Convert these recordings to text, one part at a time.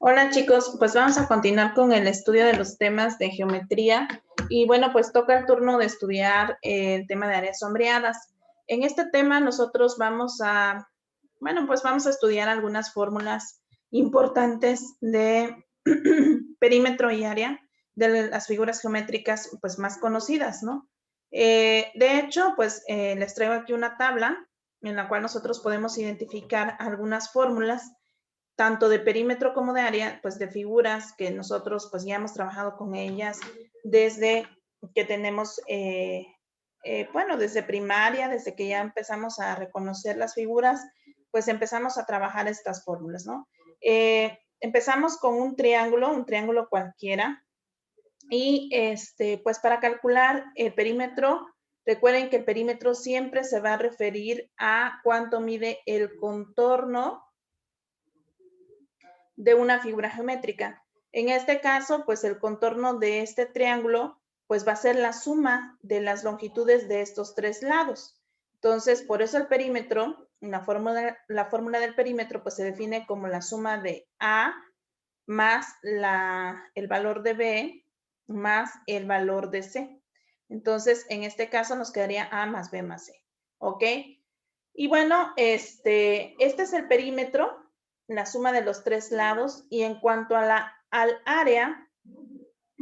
Hola chicos, pues vamos a continuar con el estudio de los temas de geometría y bueno, pues toca el turno de estudiar el tema de áreas sombreadas. En este tema nosotros vamos a, pues vamos a estudiar algunas fórmulas importantes de perímetro y área de las figuras geométricas pues más conocidas, ¿no? De hecho, pues les traigo aquí una tabla en la cual nosotros podemos identificar algunas fórmulas tanto de perímetro como de área, pues de figuras que nosotros pues ya hemos trabajado con ellas desde que tenemos, bueno, desde primaria, desde que ya empezamos a reconocer las figuras, pues empezamos a trabajar estas fórmulas, ¿no? Empezamos con un triángulo cualquiera, y pues para calcular el perímetro, recuerden que el perímetro siempre se va a referir a cuánto mide el contorno de una figura geométrica. En este caso, pues el contorno de este triángulo, pues va a ser la suma de las longitudes de estos tres lados. Entonces, por eso el perímetro, la fórmula del perímetro, pues se define como la suma de A más el valor de B más el valor de C. Entonces, en este caso nos quedaría A más B más C. ¿Ok? Y bueno, este es el perímetro, la suma de los tres lados. Y en cuanto a al área,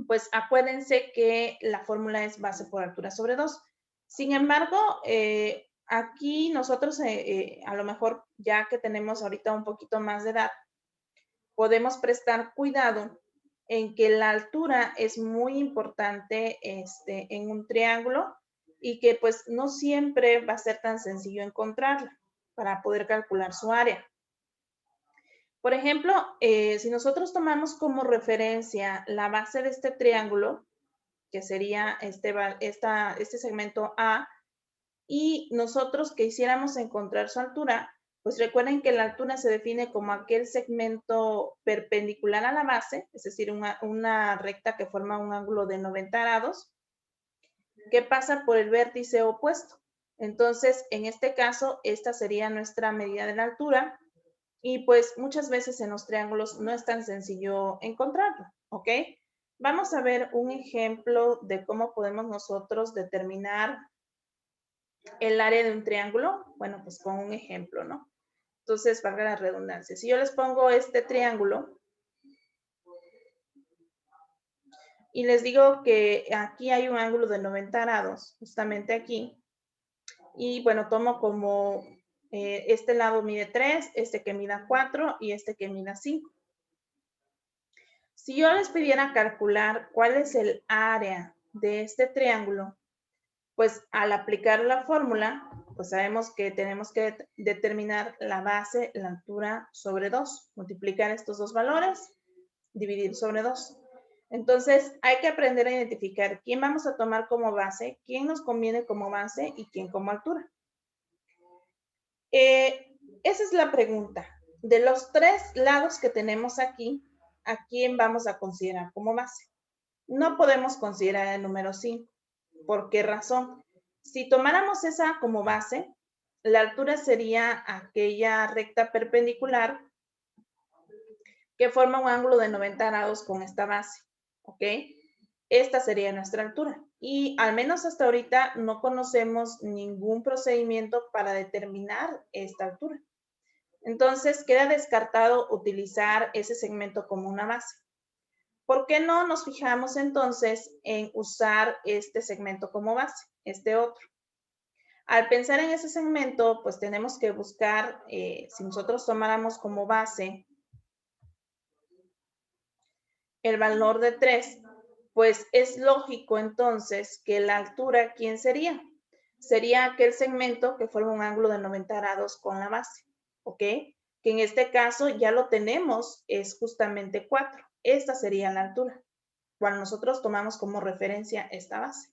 pues acuérdense que la fórmula es base por altura sobre 2. Sin embargo, aquí nosotros, a lo mejor ya que tenemos ahorita un poquito más de edad, podemos prestar cuidado en que la altura es muy importante en un triángulo y que pues no siempre va a ser tan sencillo encontrarla para poder calcular su área. Por ejemplo, si nosotros tomamos como referencia la base de este triángulo, que sería este segmento A, y nosotros quisiéramos encontrar su altura, pues recuerden que la altura se define como aquel segmento perpendicular a la base, es decir, una recta que forma un ángulo de 90 grados, que pasa por el vértice opuesto. Entonces, en este caso, esta sería nuestra medida de la altura y pues muchas veces en los triángulos no es tan sencillo encontrarlo, ¿ok? Vamos a ver un ejemplo de cómo podemos nosotros determinar el área de un triángulo. Bueno, pues con un ejemplo, ¿no? Entonces, valga la redundancia. Si yo les pongo este triángulo y les digo que aquí hay un ángulo de 90 grados, justamente aquí, y bueno, tomo como este lado mide 3, este que mida 4 y este que mida 5. Si yo les pidiera calcular cuál es el área de este triángulo, pues al aplicar la fórmula, pues sabemos que tenemos que determinar la base, la altura sobre 2, multiplicar estos dos valores, dividir sobre 2. Entonces, hay que aprender a identificar quién vamos a tomar como base, quién nos conviene como base y quién como altura. Esa es la pregunta. De los tres lados que tenemos aquí, ¿a quién vamos a considerar como base? No podemos considerar el número 5. ¿Por qué razón? Si tomáramos esa como base, la altura sería aquella recta perpendicular que forma un ángulo de 90 grados con esta base, ¿ok? Esta sería nuestra altura. Y al menos hasta ahorita no conocemos ningún procedimiento para determinar esta altura. Entonces, queda descartado utilizar ese segmento como una base. ¿Por qué no nos fijamos entonces en usar este segmento como base, este otro? Al pensar en ese segmento, pues tenemos que buscar, si nosotros tomáramos como base el valor de 3, pues es lógico entonces que la altura, ¿quién sería? Sería aquel segmento que forma un ángulo de 90 grados con la base, ¿ok? Que en este caso ya lo tenemos, es justamente 4. Esta sería la altura, cuando nosotros tomamos como referencia esta base.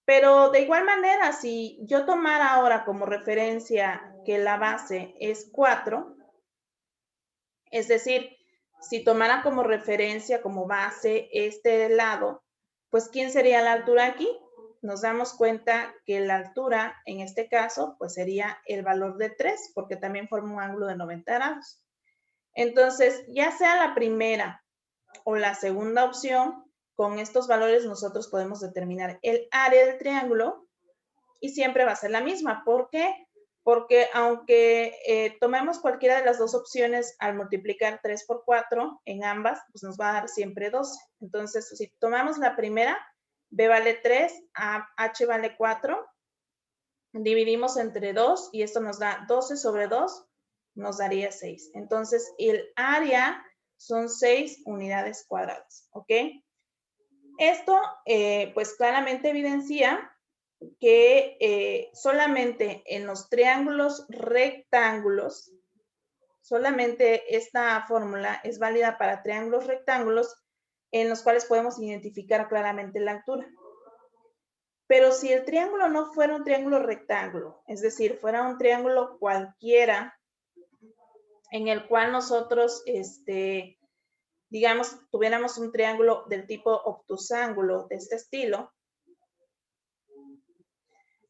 Pero de igual manera, si yo tomara ahora como referencia que la base es 4, es decir, si tomara como referencia, como base este lado, pues ¿quién sería la altura aquí? Nos damos cuenta que la altura, en este caso, pues sería el valor de 3, porque también forma un ángulo de 90 grados. Entonces, ya sea la primera o la segunda opción, con estos valores nosotros podemos determinar el área del triángulo y siempre va a ser la misma. ¿Por qué? Porque aunque tomemos cualquiera de las dos opciones al multiplicar 3 por 4 en ambas, pues nos va a dar siempre 12. Entonces, si tomamos la primera, B vale 3, H vale 4, dividimos entre 2 y esto nos da 12 sobre 2, nos daría 6. Entonces, el área son 6 unidades cuadradas, ¿ok? Esto, pues claramente evidencia que solamente en los triángulos rectángulos, solamente esta fórmula es válida para triángulos rectángulos en los cuales podemos identificar claramente la altura. Pero si el triángulo no fuera un triángulo rectángulo, es decir, fuera un triángulo cualquiera en el cual nosotros, digamos, tuviéramos un triángulo del tipo obtusángulo de este estilo,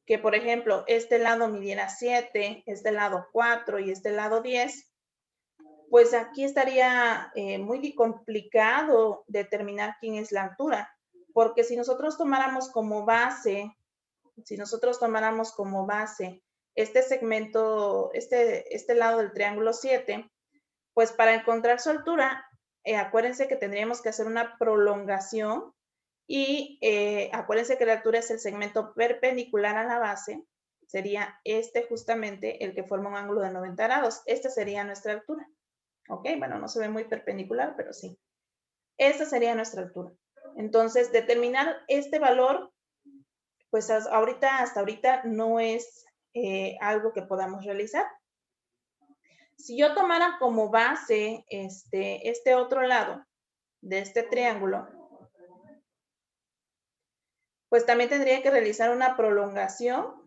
que por ejemplo, este lado midiera 7, este lado 4 y este lado 10, pues aquí estaría muy complicado determinar quién es la altura, porque si nosotros tomáramos como base, este segmento, este lado del triángulo 7, pues para encontrar su altura, acuérdense que tendríamos que hacer una prolongación y acuérdense que la altura es el segmento perpendicular a la base, sería este justamente el que forma un ángulo de 90 grados. Esta sería nuestra altura. ¿Ok? Bueno, no se ve muy perpendicular, pero sí. Esta sería nuestra altura. Entonces, determinar este valor, pues hasta ahorita no es algo que podamos realizar. Si yo tomara como base este otro lado de este triángulo, pues también tendría que realizar una prolongación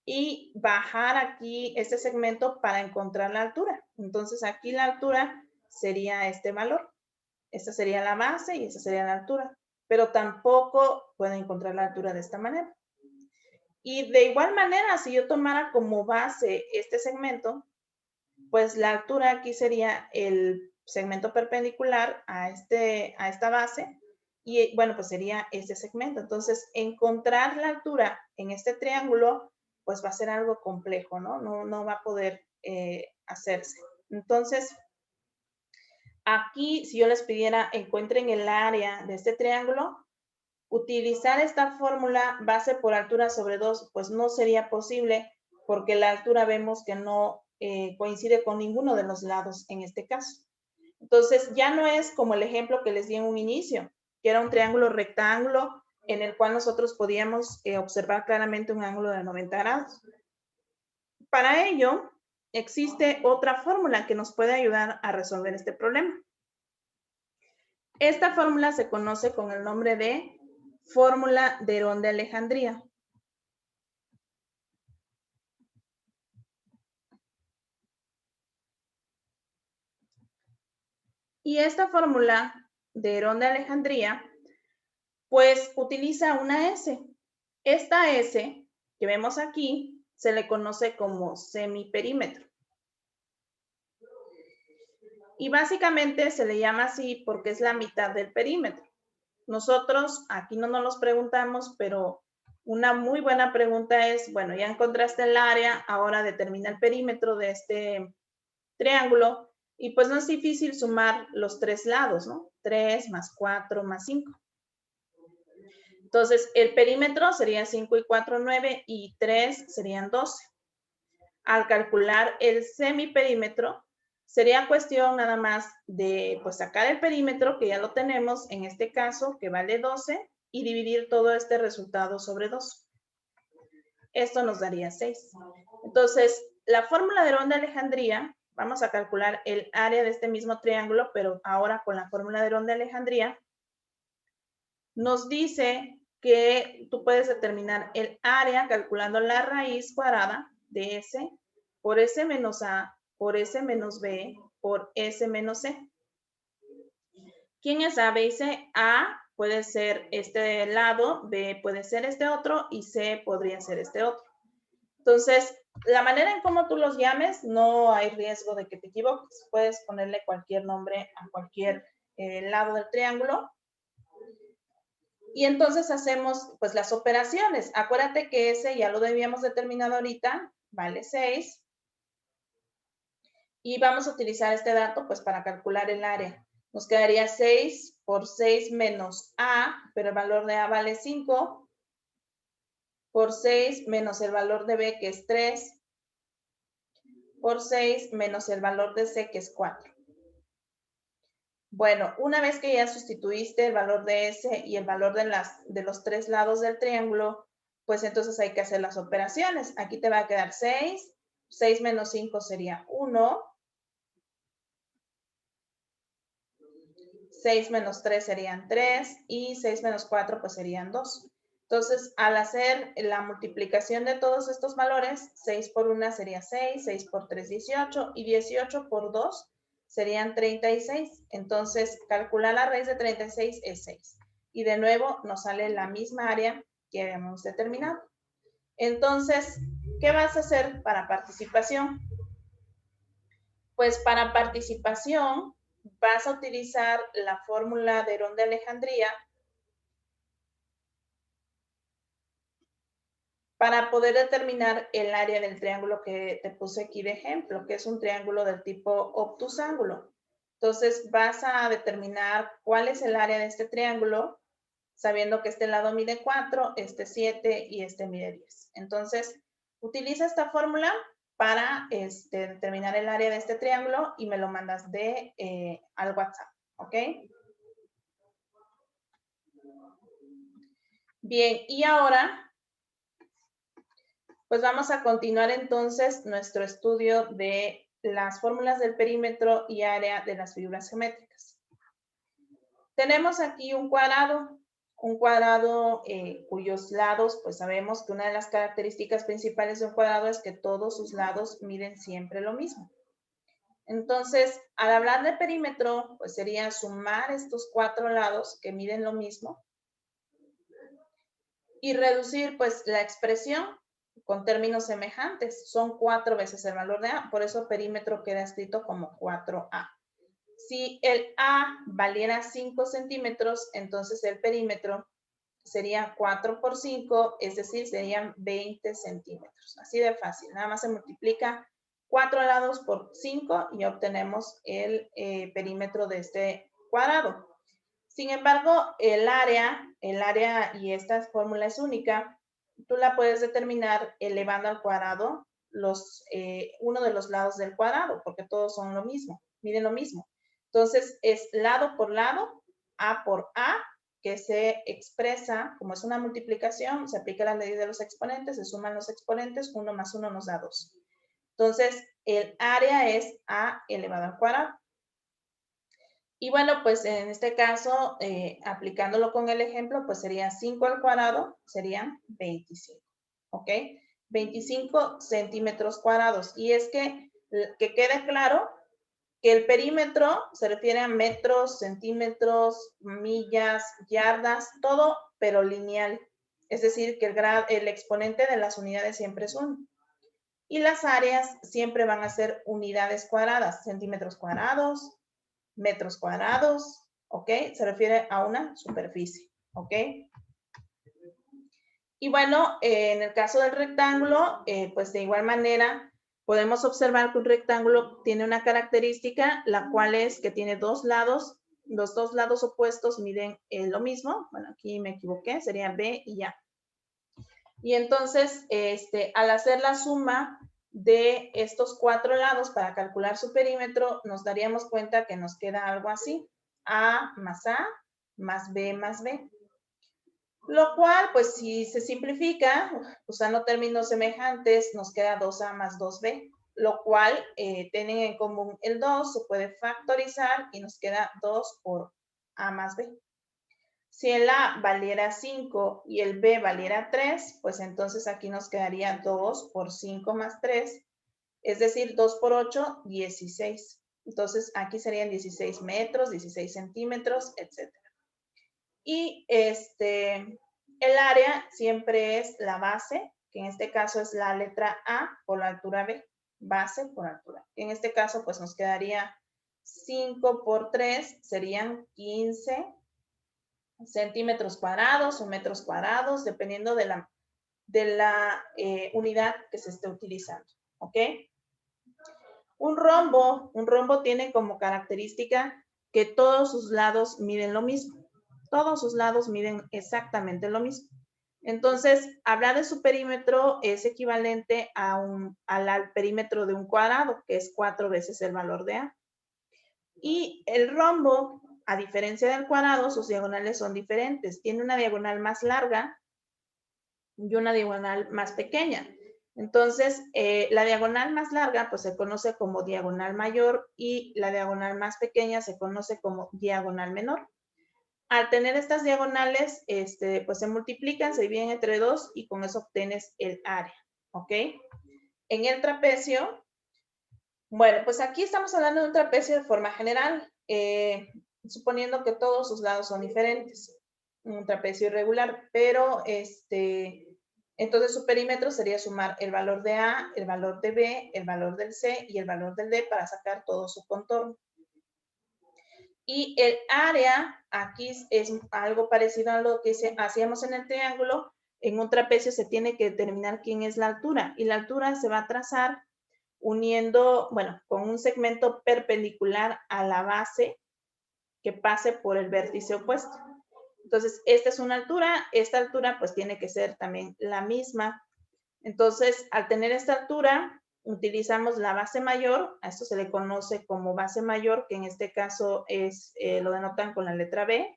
y bajar aquí este segmento para encontrar la altura. Entonces aquí la altura sería este valor. Esta sería la base y esta sería la altura. Pero tampoco puedo encontrar la altura de esta manera. Y de igual manera, si yo tomara como base este segmento, pues la altura aquí sería el segmento perpendicular a esta base y bueno, pues sería este segmento. Entonces, encontrar la altura en este triángulo, pues va a ser algo complejo, ¿no? No va a poder hacerse. Entonces, aquí, si yo les pidiera encuentren el área de este triángulo, utilizar esta fórmula base por altura sobre 2, pues no sería posible porque la altura vemos que no coincide con ninguno de los lados en este caso. Entonces, ya no es como el ejemplo que les di en un inicio, que era un triángulo rectángulo en el cual nosotros podíamos observar claramente un ángulo de 90 grados. Para ello, existe otra fórmula que nos puede ayudar a resolver este problema. Esta fórmula se conoce con el nombre de fórmula de Herón de Alejandría. Y esta fórmula de Herón de Alejandría, pues utiliza una S. Esta S que vemos aquí se le conoce como semiperímetro. Y básicamente se le llama así porque es la mitad del perímetro. Nosotros aquí no nos los preguntamos, pero una muy buena pregunta es, bueno, ya encontraste el área, ahora determina el perímetro de este triángulo y pues no es difícil sumar los tres lados, ¿no? 3 más 4 más 5. Entonces, el perímetro sería 5 y 4, 9 y 3 serían 12. Al calcular el semiperímetro, sería cuestión nada más de pues sacar el perímetro, que ya lo tenemos en este caso, que vale 12, y dividir todo este resultado sobre 2. Esto nos daría 6. Entonces, la fórmula de Herón de Alejandría, vamos a calcular el área de este mismo triángulo, pero ahora con la fórmula de Herón de Alejandría, nos dice que tú puedes determinar el área calculando la raíz cuadrada de S por S menos A, por S menos B, por S menos C. ¿Quién es A, B y C? A puede ser este lado, B puede ser este otro y C podría ser este otro. Entonces, La manera en cómo tú los llames, no hay riesgo de que te equivoques. Puedes ponerle cualquier nombre a cualquier lado del triángulo. Y entonces hacemos pues las operaciones. Acuérdate que ese ya lo debíamos determinar ahorita, vale 6. Y vamos a utilizar este dato pues para calcular el área. Nos quedaría 6 por 6 menos A, pero el valor de A vale 5, por 6 menos el valor de B, que es 3, por 6 menos el valor de C, que es 4. Bueno, una vez que ya sustituiste el valor de S y el valor de los tres lados del triángulo, pues entonces hay que hacer las operaciones. Aquí te va a quedar 6, 6 menos 5 sería 1, 6 menos 3 serían 3 y 6 menos 4 pues serían 2. Entonces, al hacer la multiplicación de todos estos valores, 6 por 1 sería 6, 6 por 3, 18 y 18 por 2 serían 36. Entonces, calcular la raíz de 36 es 6. Y de nuevo nos sale la misma área que habíamos determinado. Entonces, ¿qué vas a hacer para participación? Pues para participación vas a utilizar la fórmula de Herón de Alejandría para poder determinar el área del triángulo que te puse aquí de ejemplo, que es un triángulo del tipo obtusángulo. Entonces vas a determinar cuál es el área de este triángulo, sabiendo que este lado mide 4, este 7 y este mide 10. Entonces, utiliza esta fórmula para determinar el área de este triángulo y me lo mandas al WhatsApp, ¿ok? Bien, y ahora, pues vamos a continuar entonces nuestro estudio de las fórmulas del perímetro y área de las figuras geométricas. Tenemos aquí un cuadrado cuyos lados, pues sabemos que una de las características principales de un cuadrado es que todos sus lados miden siempre lo mismo. Entonces, al hablar de perímetro, pues sería sumar estos 4 lados que miden lo mismo y reducir pues la expresión con términos semejantes. Son 4 veces el valor de A, por eso perímetro queda escrito como 4A. Si el A valiera 5 centímetros, entonces el perímetro sería 4 por 5, es decir, serían 20 centímetros. Así de fácil, nada más se multiplica 4 lados por 5 y obtenemos el perímetro de este cuadrado. Sin embargo, el área, y esta fórmula es única, tú la puedes determinar elevando al cuadrado uno de los lados del cuadrado, porque todos son lo mismo, miden lo mismo. Entonces, es lado por lado, A por A, que se expresa, como es una multiplicación, se aplica la ley de los exponentes, se suman los exponentes, 1 más 1 nos da 2. Entonces, el área es A elevado al cuadrado. Y bueno, pues en este caso, aplicándolo con el ejemplo, pues sería 5 al cuadrado, serían 25, ¿ok? 25 centímetros cuadrados. Y es que quede claro que el perímetro se refiere a metros, centímetros, millas, yardas, todo, pero lineal. Es decir, que el exponente de las unidades siempre es 1. Y las áreas siempre van a ser unidades cuadradas, centímetros cuadrados, metros cuadrados, ¿ok? Se refiere a una superficie, ¿ok? Y bueno, en el caso del rectángulo, pues de igual manera, podemos observar que un rectángulo tiene una característica, la cual es que tiene dos lados, los dos lados opuestos miden lo mismo, bueno, aquí me equivoqué, sería B y A. Y entonces, al hacer la suma de estos 4 lados para calcular su perímetro, nos daríamos cuenta que nos queda algo así, A más B más B. Lo cual, pues si se simplifica, usando términos semejantes, nos queda 2A más 2B, lo cual tienen en común el 2, se puede factorizar y nos queda 2 por A más B. Si el A valiera 5 y el B valiera 3, pues entonces aquí nos quedaría 2 por 5 más 3, es decir, 2 por 8, 16. Entonces aquí serían 16 metros, 16 centímetros, etc. Y el área siempre es la base, que en este caso es la letra A por la altura B, base por altura. En este caso, pues nos quedaría 5 por 3, serían 15 centímetros cuadrados o metros cuadrados, dependiendo de la unidad que se esté utilizando, ¿ok? Un rombo tiene como característica que todos sus lados miden lo mismo. Todos sus lados miden exactamente lo mismo. Entonces, hablar de su perímetro es equivalente al perímetro de un cuadrado, que es 4 veces el valor de A. Y el rombo, a diferencia del cuadrado, sus diagonales son diferentes. Tiene una diagonal más larga y una diagonal más pequeña. Entonces, la diagonal más larga pues se conoce como diagonal mayor y la diagonal más pequeña se conoce como diagonal menor. Al tener estas diagonales, pues se multiplican, se dividen entre 2 y con eso obtienes el área, ¿ok? En el trapecio, bueno, pues aquí estamos hablando de un trapecio de forma general, suponiendo que todos sus lados son diferentes, un trapecio irregular, pero entonces su perímetro sería sumar el valor de A, el valor de B, el valor del C y el valor del D para sacar todo su contorno. Y el área, aquí es algo parecido a lo que hacíamos en el triángulo. En un trapecio se tiene que determinar quién es la altura. Y la altura se va a trazar uniendo, bueno, con un segmento perpendicular a la base que pase por el vértice opuesto. Entonces, esta es una altura. Esta altura, pues, tiene que ser también la misma. Entonces, al tener esta altura, utilizamos la base mayor, a esto se le conoce como base mayor, que en este caso es, lo denotan con la letra B.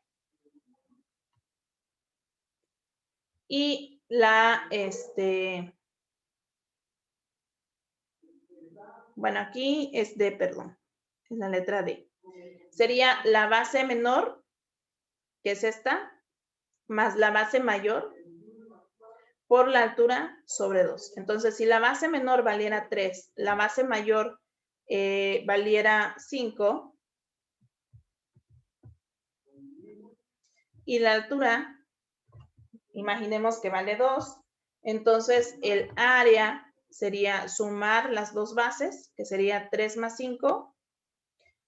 Y bueno, aquí es D, perdón, es la letra D. Sería la base menor, que es esta, más la base mayor, por la altura sobre 2. Entonces, si la base menor valiera 3, la base mayor valiera 5, y la altura, imaginemos que vale 2, entonces el área sería sumar las dos bases, que sería 3 más 5,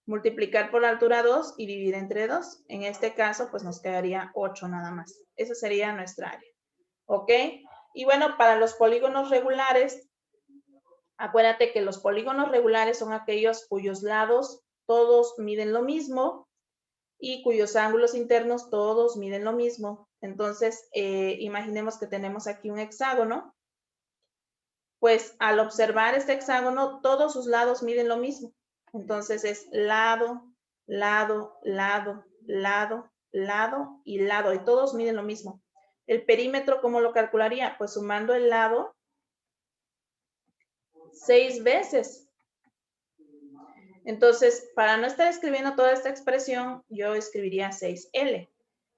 multiplicar por la altura 2 y dividir entre 2. En este caso, pues nos quedaría 8 nada más. Esa sería nuestra área. ¿Ok? Y bueno, para los polígonos regulares, acuérdate que los polígonos regulares son aquellos cuyos lados todos miden lo mismo y cuyos ángulos internos todos miden lo mismo. Entonces, imaginemos que tenemos aquí un hexágono. Pues al observar este hexágono, todos sus lados miden lo mismo. Entonces es lado, lado, lado, lado, lado y lado. Y todos miden lo mismo. El perímetro, ¿cómo lo calcularía? Pues sumando el lado 6 veces. Entonces, para no estar escribiendo toda esta expresión, yo escribiría 6L.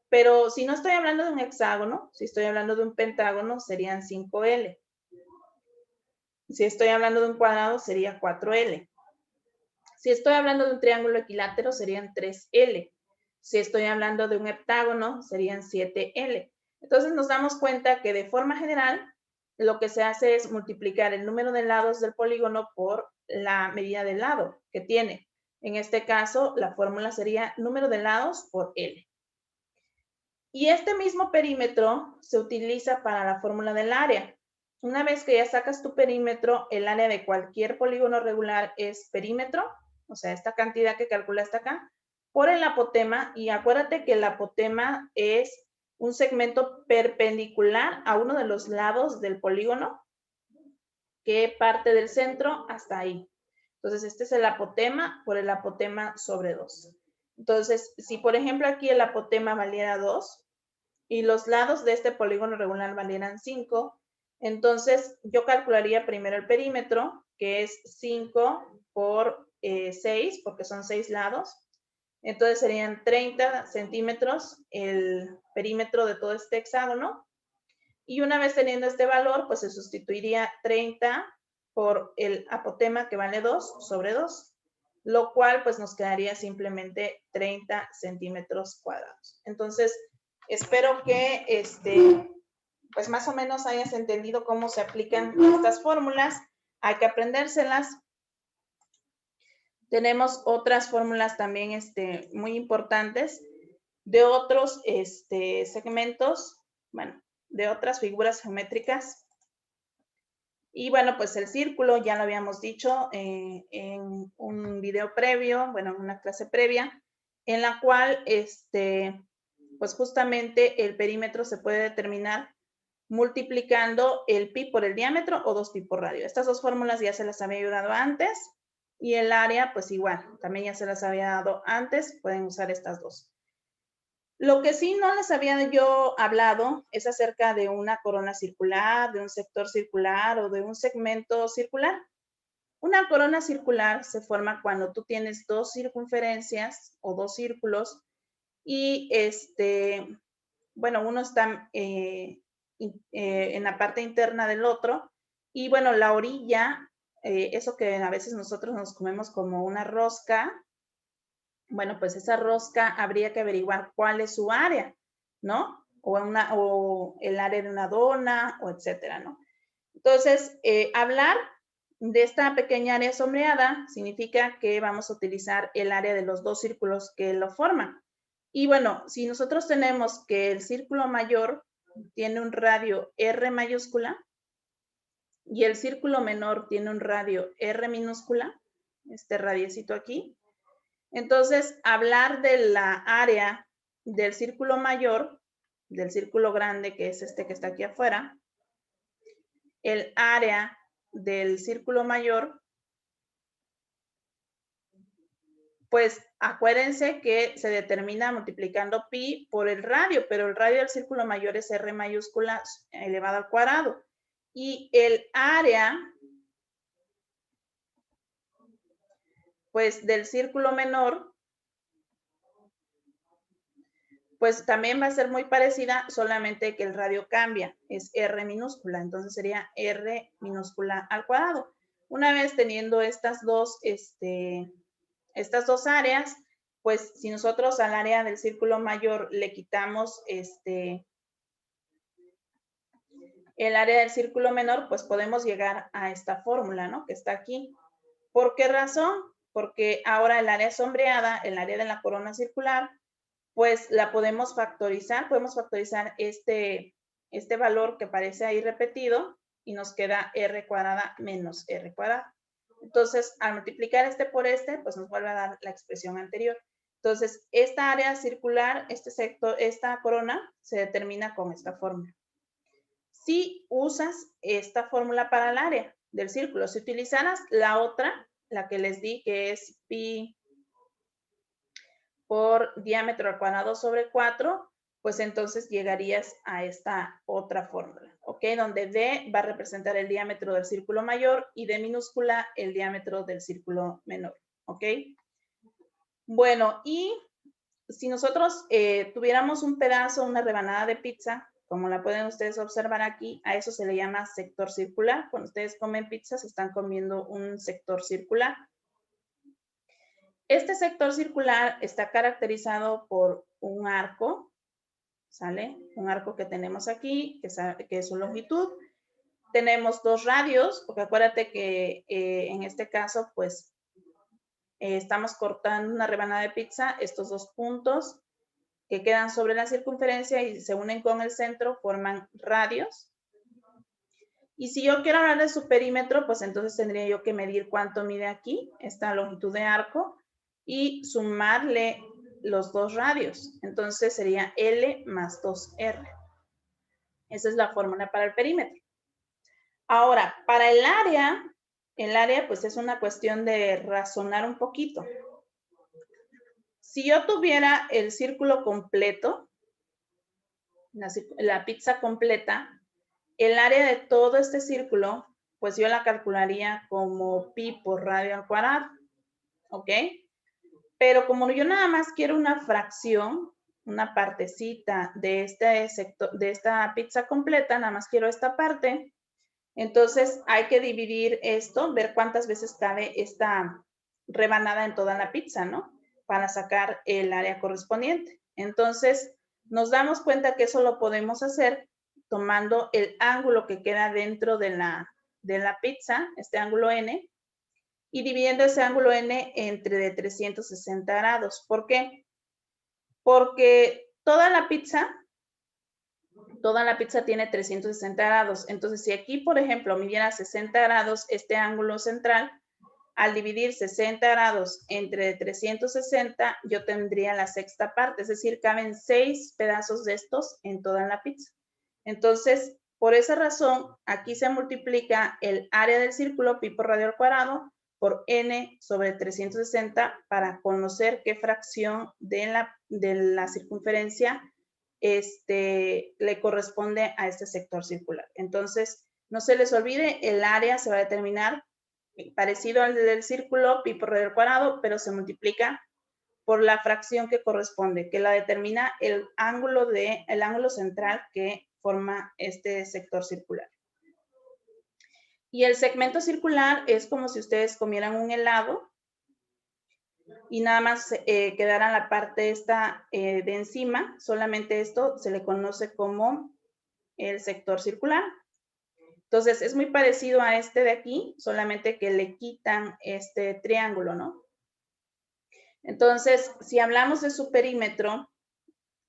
Pero si no estoy hablando de un hexágono, si estoy hablando de un pentágono, serían 5L. Si estoy hablando de un cuadrado, sería 4L. Si estoy hablando de un triángulo equilátero, serían 3L. Si estoy hablando de un heptágono, serían 7L. Entonces nos damos cuenta que de forma general, lo que se hace es multiplicar el número de lados del polígono por la medida del lado que tiene. En este caso, la fórmula sería número de lados por L. Y este mismo perímetro se utiliza para la fórmula del área. Una vez que ya sacas tu perímetro, el área de cualquier polígono regular es perímetro, o sea, esta cantidad que calculaste acá, por el apotema. Y acuérdate que el apotema es un segmento perpendicular a uno de los lados del polígono que parte del centro hasta ahí. Entonces, este es el apotema por el apotema sobre 2. Entonces, si por ejemplo aquí el apotema valiera 2 y los lados de este polígono regular valieran 5, entonces yo calcularía primero el perímetro, que es 5 por 6, porque son 6 lados. Entonces serían 30 centímetros el perímetro de todo este hexágono. Y una vez teniendo este valor, pues se sustituiría 30 por el apotema, que vale 2 sobre 2, lo cual pues nos quedaría simplemente 30 centímetros cuadrados. Entonces, espero que pues más o menos hayas entendido cómo se aplican estas fórmulas. Hay que aprendérselas. Tenemos otras fórmulas también muy importantes de otros segmentos, bueno, de otras figuras geométricas. Y bueno, pues el círculo, ya lo habíamos dicho en un video previo, bueno, en una clase previa, en la cual, pues justamente el perímetro se puede determinar multiplicando el pi por el diámetro o 2pi por radio. Estas dos fórmulas ya se las había ayudado antes y el área, pues igual, también ya se las había dado antes, pueden usar estas dos. Lo que sí no les había yo hablado es acerca de una corona circular, de un sector circular o de un segmento circular. Una corona circular se forma cuando tú tienes dos circunferencias o dos círculos y bueno, uno está en la parte interna del otro y bueno, la orilla, eso que a veces nosotros nos comemos como una rosca, bueno, pues esa rosca habría que averiguar cuál es su área, ¿no? O el área de una dona, o etcétera, ¿no? Entonces, hablar de esta pequeña área sombreada significa que vamos a utilizar el área de los dos círculos que lo forman. Y bueno, si nosotros tenemos que el círculo mayor tiene un radio R mayúscula y el círculo menor tiene un radio R minúscula, este radiecito aquí, entonces, hablar de la área del círculo mayor, del círculo grande, que es este que está aquí afuera, el área del círculo mayor, pues acuérdense que se determina multiplicando pi por el radio, pero el radio del círculo mayor es R mayúscula elevado al cuadrado. Y el área, pues del círculo menor, pues también va a ser muy parecida, solamente que el radio cambia, es R minúscula, entonces sería R minúscula al cuadrado. Una vez teniendo estas dos áreas, pues si nosotros al área del círculo mayor le quitamos el área del círculo menor, pues podemos llegar a esta fórmula, ¿no? Que está aquí. ¿Por qué razón? Porque ahora el área sombreada, el área de la corona circular, pues la podemos factorizar este valor que aparece ahí repetido y nos queda r cuadrada menos r cuadrada. Entonces, al multiplicar este por este, pues nos vuelve a dar la expresión anterior. Entonces, esta área circular, esta corona, se determina con esta fórmula. Si usas esta fórmula para el área del círculo, si utilizaras la otra, la que les di, que es pi por diámetro al cuadrado sobre 4, pues entonces llegarías a esta otra fórmula, ¿ok? Donde D va a representar el diámetro del círculo mayor y D minúscula el diámetro del círculo menor, ¿ok? Bueno, y si nosotros tuviéramos un pedazo, una rebanada de pizza, como la pueden ustedes observar aquí, a eso se le llama sector circular. Cuando ustedes comen pizza, se están comiendo un sector circular. Este sector circular está caracterizado por un arco, ¿sale? Un arco que tenemos aquí, que es su longitud. Tenemos dos radios, porque acuérdate que en este caso, pues, estamos cortando una rebanada de pizza, estos dos puntos que quedan sobre la circunferencia y se unen con el centro forman radios. Y si yo quiero hablar de su perímetro, pues entonces tendría yo que medir cuánto mide aquí, esta longitud de arco, y sumarle los dos radios. Entonces sería L más 2R. Esa es la fórmula para el perímetro. Ahora, para el área pues es una cuestión de razonar un poquito. Si yo tuviera el círculo completo, la pizza completa, el área de todo este círculo, pues yo la calcularía como pi por radio al cuadrado, ¿ok? Pero como yo nada más quiero una fracción, una partecita de este sector, de esta pizza completa, nada más quiero esta parte, entonces hay que dividir esto, ver cuántas veces cabe esta rebanada en toda la pizza, ¿no? Para sacar el área correspondiente. Entonces, nos damos cuenta que eso lo podemos hacer tomando el ángulo que queda dentro de la pizza, este ángulo N, y dividiendo ese ángulo N entre de 360 grados. ¿Por qué? Porque toda la pizza tiene 360 grados. Entonces, si aquí, por ejemplo, midiera 60 grados este ángulo central, al dividir 60 grados entre 360, yo tendría la sexta parte, es decir, caben 6 pedazos de estos en toda la pizza. Entonces, por esa razón, aquí se multiplica el área del círculo, pi por radio al cuadrado, por n sobre 360 para conocer qué fracción de la circunferencia le corresponde a este sector circular. Entonces, no se les olvide, el área se va a determinar parecido al del círculo, pi por radio al cuadrado, pero se multiplica por la fracción que corresponde, que la determina el ángulo central que forma este sector circular. Y el segmento circular es como si ustedes comieran un helado y nada más quedara la parte esta de encima, solamente esto se le conoce como el sector circular. Entonces, es muy parecido a este de aquí, solamente que le quitan este triángulo, ¿no? Entonces, si hablamos de su perímetro,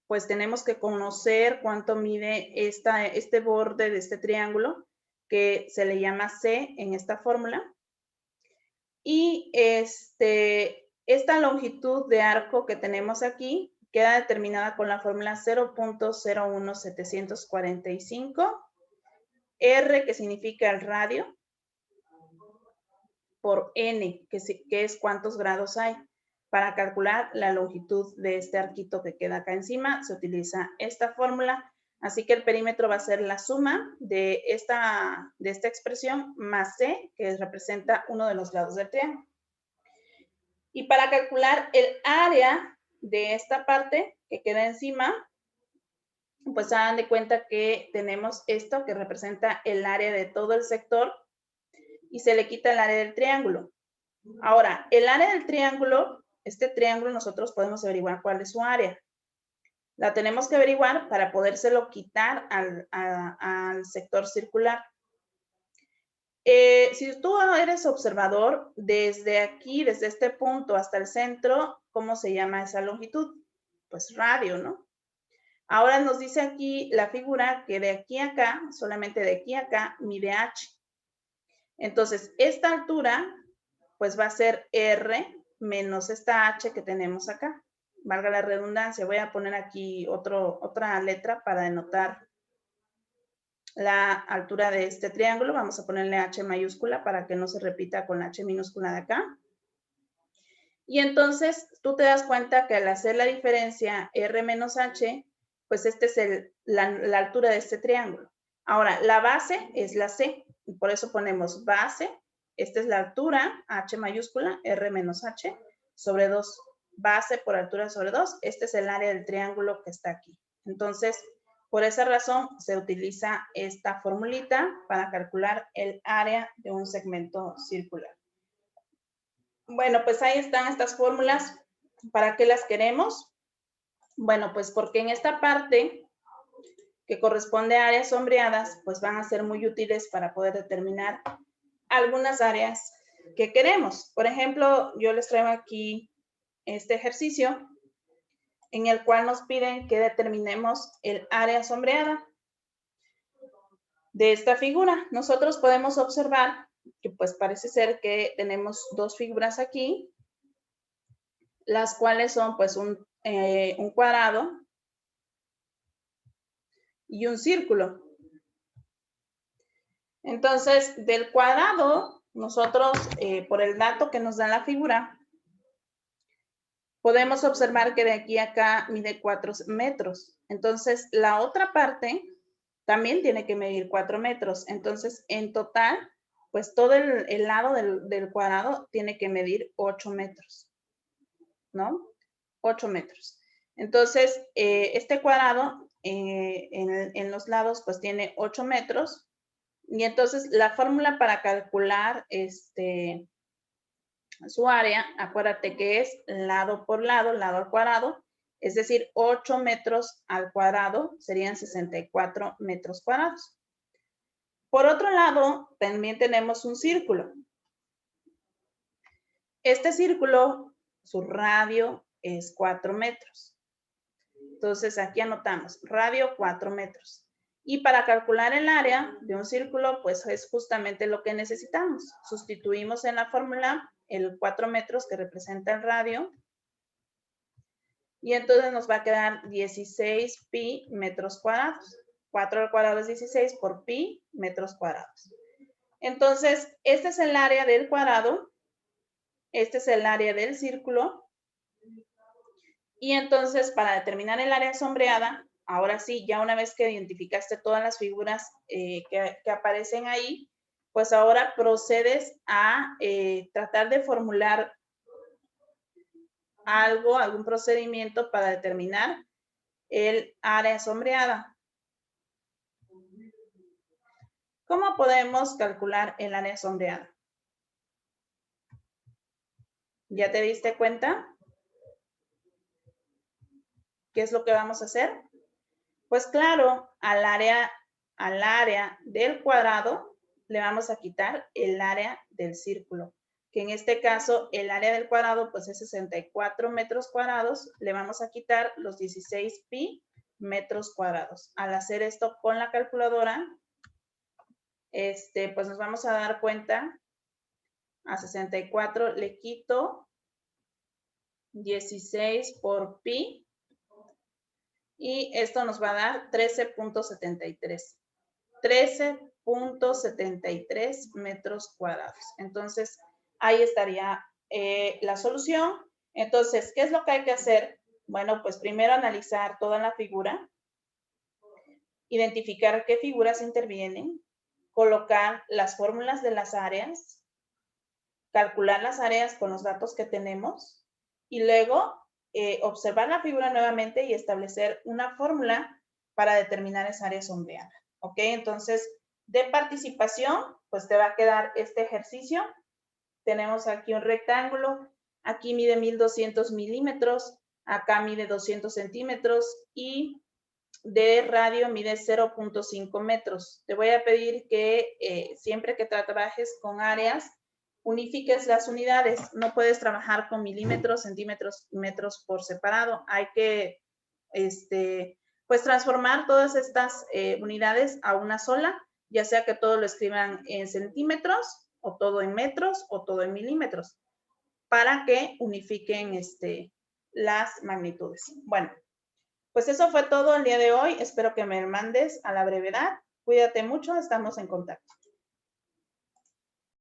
pues tenemos que conocer cuánto mide este borde de este triángulo, que se le llama C en esta fórmula. Y esta longitud de arco que tenemos aquí queda determinada con la fórmula 0.01745, R, que significa el radio, por N, que es cuántos grados hay. Para calcular la longitud de este arquito que queda acá encima, se utiliza esta fórmula. Así que el perímetro va a ser la suma de esta expresión más C, que representa uno de los lados del triángulo. Y para calcular el área de esta parte que queda encima, pues hagan de cuenta que tenemos esto que representa el área de todo el sector y se le quita el área del triángulo. Ahora, el área del triángulo, este triángulo nosotros podemos averiguar cuál es su área. La tenemos que averiguar para podérselo quitar al sector circular. Si tú eres observador, desde aquí, desde este punto hasta el centro, ¿cómo se llama esa longitud? Pues radio, ¿no? Ahora nos dice aquí la figura que de aquí a acá, solamente de aquí a acá, mide h. Entonces, esta altura, pues va a ser r menos esta h que tenemos acá. Valga la redundancia, voy a poner aquí otra letra para denotar la altura de este triángulo. Vamos a ponerle h mayúscula para que no se repita con la h minúscula de acá. Y entonces tú te das cuenta que al hacer la diferencia r menos h, pues esta es la altura de este triángulo. Ahora, la base es la c, y por eso ponemos base. Esta es la altura, h mayúscula, r menos h, sobre 2. Base por altura sobre 2. Este es el área del triángulo que está aquí. Entonces, por esa razón, se utiliza esta formulita para calcular el área de un segmento circular. Bueno, pues ahí están estas fórmulas. ¿Para qué las queremos? Bueno, pues porque en esta parte que corresponde a áreas sombreadas, pues van a ser muy útiles para poder determinar algunas áreas que queremos. Por ejemplo, yo les traigo aquí este ejercicio en el cual nos piden que determinemos el área sombreada de esta figura. Nosotros podemos observar que pues parece ser que tenemos dos figuras aquí, las cuales son pues un cuadrado y un círculo. Entonces, del cuadrado, nosotros, por el dato que nos da la figura, podemos observar que de aquí a acá mide 4 metros. Entonces, la otra parte también tiene que medir 4 metros. Entonces, en total, pues todo el lado del cuadrado tiene que medir 8 metros, ¿no? 8 metros. Entonces, este cuadrado en los lados, pues tiene 8 metros. Y entonces, la fórmula para calcular su área, acuérdate que es lado por lado al cuadrado, Es decir, 8 metros al cuadrado serían 64 metros cuadrados. Por otro lado, también tenemos un círculo. Este círculo, su radio es 4 metros. Entonces, aquí anotamos, radio 4 metros. Y para calcular el área de un círculo, pues es justamente lo que necesitamos. Sustituimos en la fórmula el 4 metros que representa el radio. Y entonces nos va a quedar 16 pi metros cuadrados. 4 al cuadrado es 16 por pi metros cuadrados. Entonces, este es el área del cuadrado. Este es el área del círculo. Y entonces, para determinar el área sombreada, ahora sí, ya una vez que identificaste todas las figuras que aparecen ahí, pues ahora procedes a tratar de formular algún procedimiento para determinar el área sombreada. ¿Cómo podemos calcular el área sombreada? ¿Ya te diste cuenta? ¿Qué es lo que vamos a hacer? Pues claro, al área del cuadrado le vamos a quitar el área del círculo, que en este caso el área del cuadrado pues es 64 metros cuadrados, le vamos a quitar los 16 pi metros cuadrados. Al hacer esto con la calculadora, pues nos vamos a dar cuenta, a 64 le quito 16 por pi, y esto nos va a dar 13.73. 13.73 metros cuadrados. Entonces, ahí estaría la solución. Entonces, ¿qué es lo que hay que hacer? Bueno, pues primero analizar toda la figura, identificar qué figuras intervienen, colocar las fórmulas de las áreas, calcular las áreas con los datos que tenemos y luego observar la figura nuevamente y establecer una fórmula para determinar esa área sombreada. ¿Ok? Entonces, de participación, pues te va a quedar este ejercicio. Tenemos aquí un rectángulo, aquí mide 1200 milímetros, acá mide 200 centímetros y de radio mide 0.5 metros. Te voy a pedir que siempre que trabajes con áreas, unifiques las unidades. No puedes trabajar con milímetros, centímetros y metros por separado. Hay que, pues, transformar todas estas unidades a una sola, ya sea que todo lo escriban en centímetros, o todo en metros, o todo en milímetros, para que unifiquen las magnitudes. Bueno, pues eso fue todo el día de hoy. Espero que me mandes a la brevedad. Cuídate mucho, estamos en contacto.